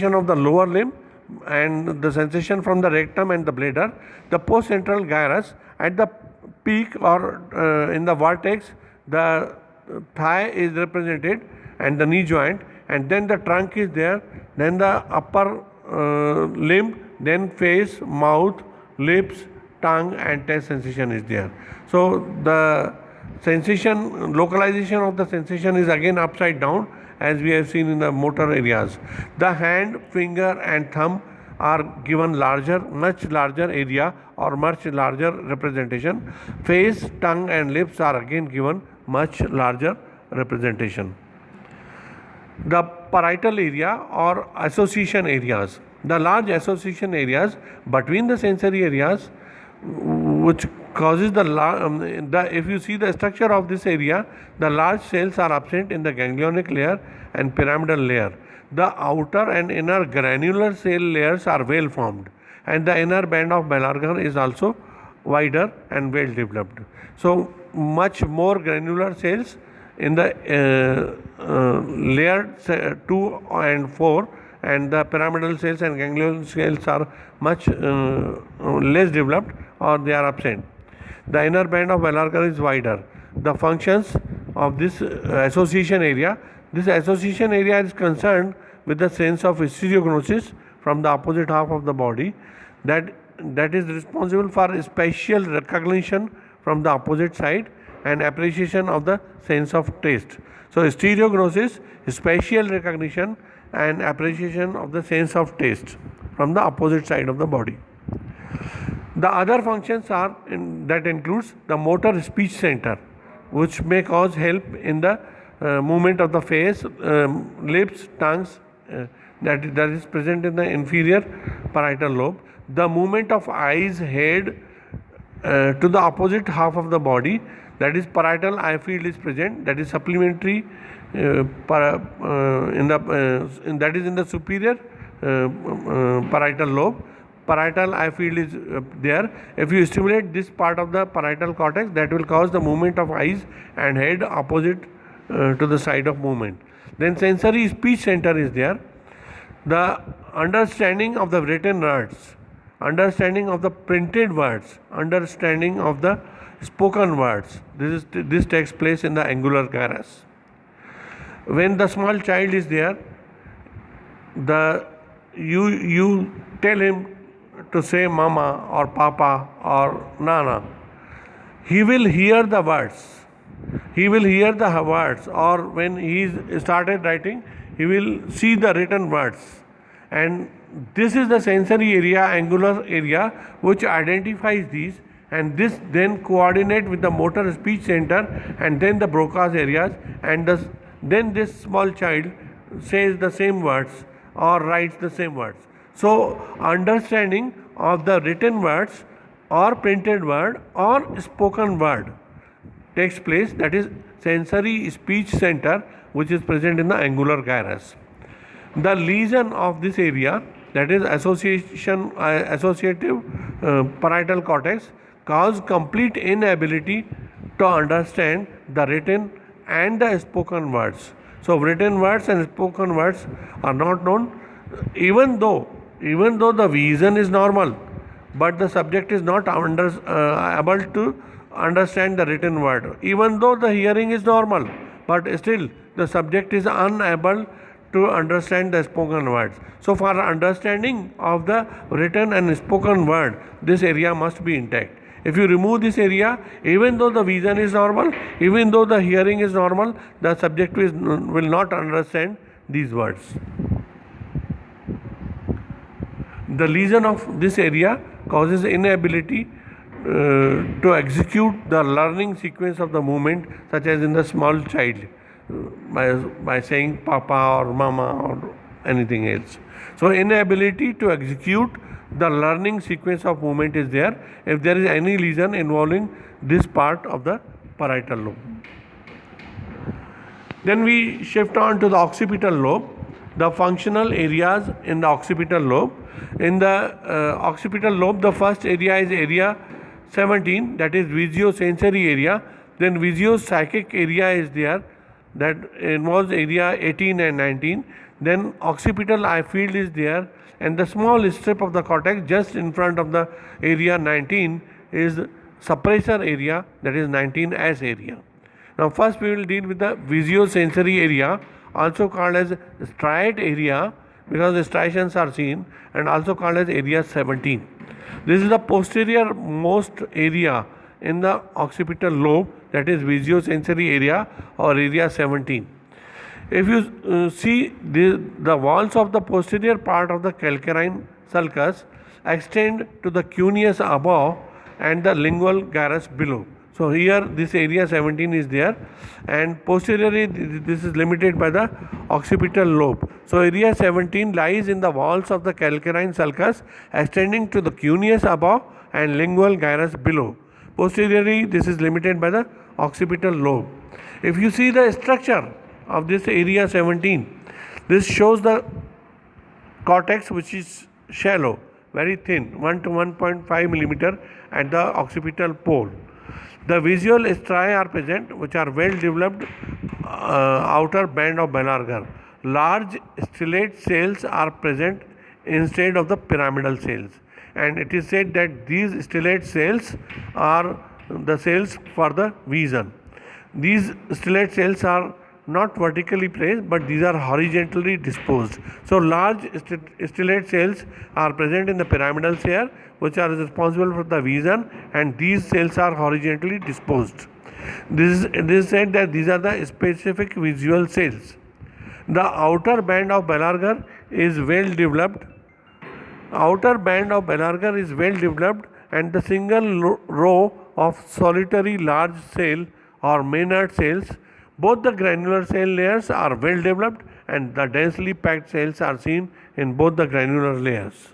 of the lower limb and the sensation from the rectum and the bladder. The postcentral gyrus at the peak or in the vertex, the thigh is represented and the knee joint, and then the trunk is there, then the upper limb, then face, mouth, lips, tongue and taste sensation is there. So the sensation, localization of the sensation is again upside down, as we have seen in the motor areas. The hand, finger and thumb are given larger, much larger area or much larger representation. Face, tongue and lips are again given much larger representation. The parietal area or association areas. The large association areas between the sensory areas, which causes if you see the structure of this area, the large cells are absent in the ganglionic layer and pyramidal layer. The outer and inner granular cell layers are well formed, and the inner band of Ballargar is also wider and well developed. So much more granular cells in the layer 2 and 4, and the pyramidal cells and ganglion cells are much less developed or they are absent. The inner band of Ballargar is wider. The functions of this association area. This association area is concerned with the sense of stereognosis from the opposite half of the body, that is responsible for spatial recognition from the opposite side and appreciation of the sense of taste. So stereognosis, spatial recognition and appreciation of the sense of taste from the opposite side of the body. The other functions are that includes the motor speech center, which may cause help in the movement of the face, lips, tongues, that is present in the inferior parietal lobe. The movement of eyes, head to the opposite half of the body, that is parietal eye field is present, that is supplementary that is in the superior parietal lobe. Parietal eye field is there. If you stimulate this part of the parietal cortex, that will cause the movement of eyes and head opposite to the side of movement. Then sensory speech center is there. The understanding of the written words, understanding of the printed words, understanding of the spoken words, this takes place in the angular gyrus. When the small child is there, you tell him to say mama or papa or nana, he will hear the words. He will hear the words, or when he started writing, he will see the written words. And this is the sensory area, angular area, which identifies these, and this then coordinate with the motor speech center and then the Broca's areas, and then this small child says the same words or writes the same words. So understanding of the written words or printed word or spoken word takes place, that is sensory speech center, which is present in the angular gyrus. The lesion of this area, that is associative parietal cortex, cause complete inability to understand the written and the spoken words. So written words and spoken words are not known, even though the vision is normal, but the subject is not able to understand the written word. Even though the hearing is normal, but still the subject is unable to understand the spoken words. So for understanding of the written and spoken word, this area must be intact. If you remove this area, even though the vision is normal, even though the hearing is normal, the subject will not understand these words. The lesion of this area causes inability to execute the learning sequence of the movement, such as in the small child, by saying papa or mama or anything else. So inability to execute the learning sequence of movement is there if there is any lesion involving this part of the parietal lobe. Then we shift on to the occipital lobe. The functional areas in the occipital lobe. In the occipital lobe, the first area is area 17, that is visuosensory area. Then visuopsychic area is there, that involves area 18 and 19. Then occipital eye field is there, and the small strip of the cortex just in front of the area 19 is suppressor area, that is 19S area. Now first we will deal with the visuosensory area, also called as striate area because the striations are seen, and also called as area 17. This is the posterior most area in the occipital lobe, that is visuosensory area or area 17. If you see the walls of the posterior part of the calcarine sulcus extend to the cuneus above and the lingual gyrus below. So here this area 17 is there, and posteriorly this is limited by the occipital lobe. So area 17 lies in the walls of the calcarine sulcus extending to the cuneus above and lingual gyrus below. Posteriorly this is limited by the occipital lobe. If you see the structure of this area 17, this shows the cortex which is shallow, very thin, 1 to 1.5 millimeter at the occipital pole. The visual striae are present, which are well developed outer band of Ballarger. Large stellate cells are present instead of the pyramidal cells, and it is said that these stellate cells are the cells for the vision. These stellate cells are not vertically placed, but these are horizontally disposed. So large stellate cells are present in the pyramidal sphere, which are responsible for the vision, and these cells are horizontally disposed. This is said that these are the specific visual cells. The outer band of Ballarger is well developed. Outer band of Ballarger is well developed, and the single row of solitary large cell or Maynard cells, both the granular cell layers are well developed, and the densely packed cells are seen in both the granular layers.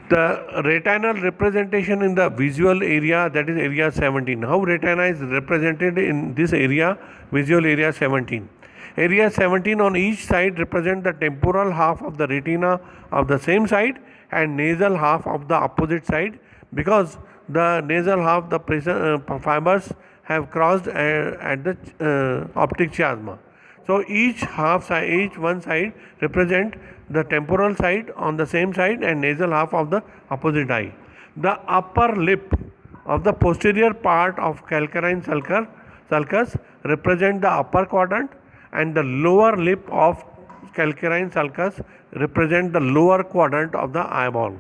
The retinal representation in the visual area, that is area 17. How retina is represented in this area, visual area 17? Area 17 on each side represent the temporal half of the retina of the same side and nasal half of the opposite side, because the nasal half, the fibers have crossed at the optic chiasma. So each half side, each one side represent the temporal side on the same side and nasal half of the opposite eye. The upper lip of the posterior part of calcarine sulcus represent the upper quadrant, and the lower lip of calcarine sulcus represent the lower quadrant of the eyeball.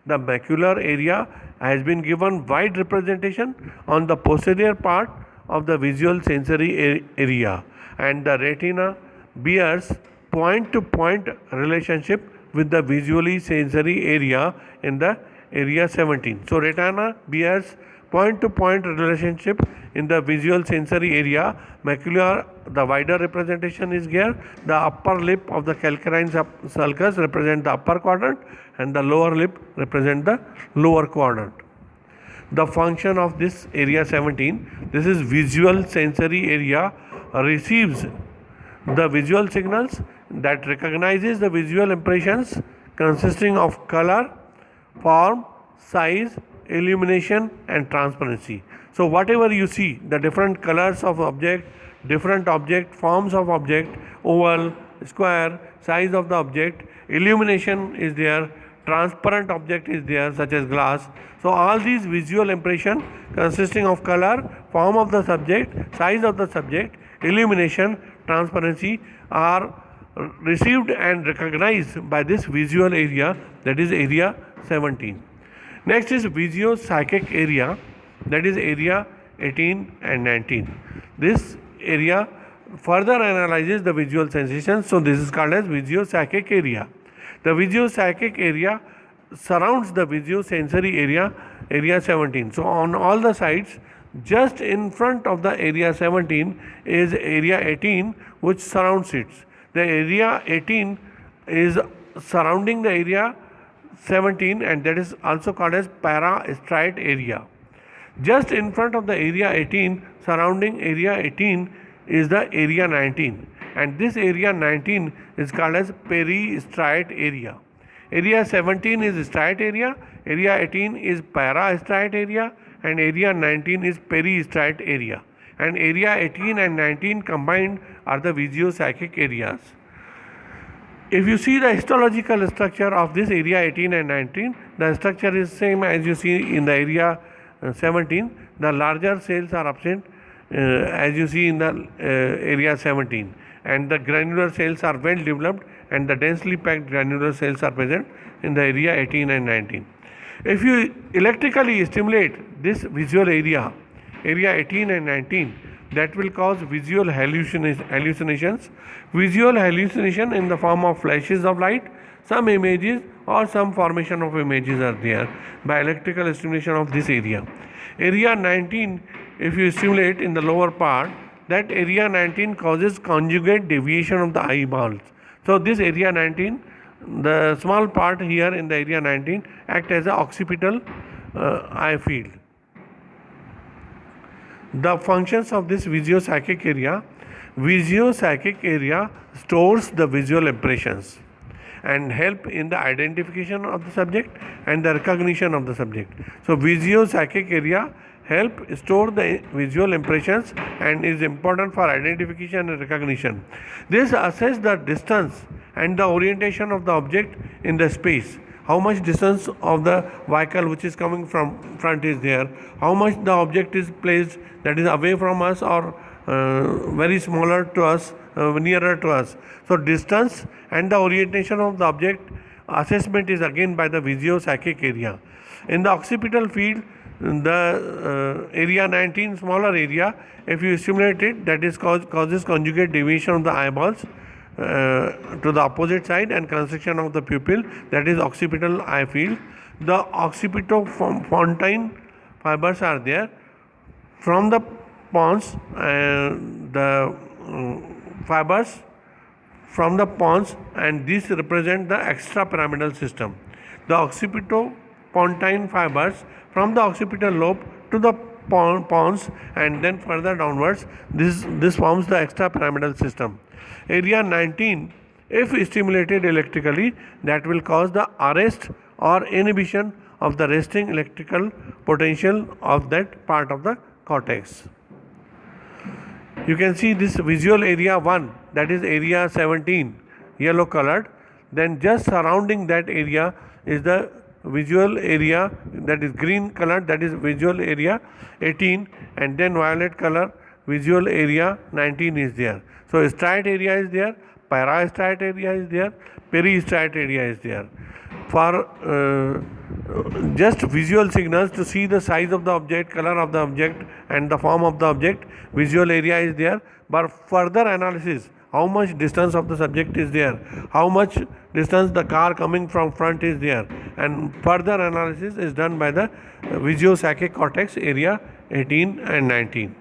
The macular area has been given wide representation on the posterior part of the visual sensory area, and the retina bears point to point relationship with the visually sensory area in the area 17. So retina bears point to point relationship in the visual sensory area. Macular, the wider representation is here. The upper lip of the calcarine sulcus represent the upper quadrant, and the lower lip represent the lower quadrant. The function of this area 17, this is visual sensory area, receives the visual signals that recognizes the visual impressions consisting of color, form, size, illumination and transparency. So whatever you see, the different colors of object, different object, forms of object, oval, square, size of the object, illumination is there, transparent object is there such as glass. So all these visual impression consisting of color, form of the subject, size of the subject, illumination, transparency are received and recognized by this visual area, that is area 17. Next is visuopsychic area, that is area 18 and 19. This area further analyzes the visual sensations, so this is called as visuopsychic area. The visuopsychic area surrounds the visuosensory area, area 17. So on all the sides, just in front of the area 17 is area 18 which surrounds it. The area 18 is surrounding the area 17, and that is also called as parastriate area. Just in front of the area 18, surrounding area 18 is the area 19, and this area 19 is called as peristriate area. Area 17 is striate area, area 18 is parastriate area, and area 19 is peristriate area. and area 18 and 19 combined are the visuopsychic areas. If you see the histological structure of this area 18 and 19, the structure is same as you see in the area 17. The larger cells are absent as you see in the area 17, and the granular cells are well developed, and the densely packed granular cells are present in the area 18 and 19. If you electrically stimulate this visual area 18 and 19, that will cause visual hallucinations. Visual hallucination in the form of flashes of light, some images or some formation of images are there by electrical stimulation of this area. Area 19, if you stimulate in the lower part, that area 19 causes conjugate deviation of the eyeballs. So this area 19, the small part here in the area 19 act as an occipital eye field. The functions of this visuopsychic area stores the visual impressions and help in the identification of the subject and the recognition of the subject. So visuopsychic area help store the visual impressions and is important for identification and recognition. This assess the distance and the orientation of the object in the space. How much distance of the vehicle which is coming from front is there, how much the object is placed that is away from us or very smaller to us, nearer to us. So distance and the orientation of the object assessment is again by the visuopsychic area. In the occipital field, the area 19, smaller area, if you stimulate it, that is causes conjugate deviation of the eyeballs to the opposite side and constriction of the pupil, that is occipital eye field. The occipitopontine fibers are there from the pons, the fibers from the pons, and these represent the extrapyramidal system. The occipitopontine fibers from the occipital lobe to the pons and then further downwards, this forms the extrapyramidal system. Area 19, if stimulated electrically, that will cause the arrest or inhibition of the resting electrical potential of that part of the cortex. You can see this visual area 1, that is area 17, yellow colored. Then just surrounding that area is the visual area that is green colored, that is visual area 18, and then violet color visual area 19 is there. So striate area is there, parastriate area is there, peristriate area is there. For just visual signals to see the size of the object, color of the object and the form of the object, visual area is there. But further analysis, how much distance of the subject is there, how much distance the car coming from front is there, and further analysis is done by the visuopsychic cortex area 18 and 19.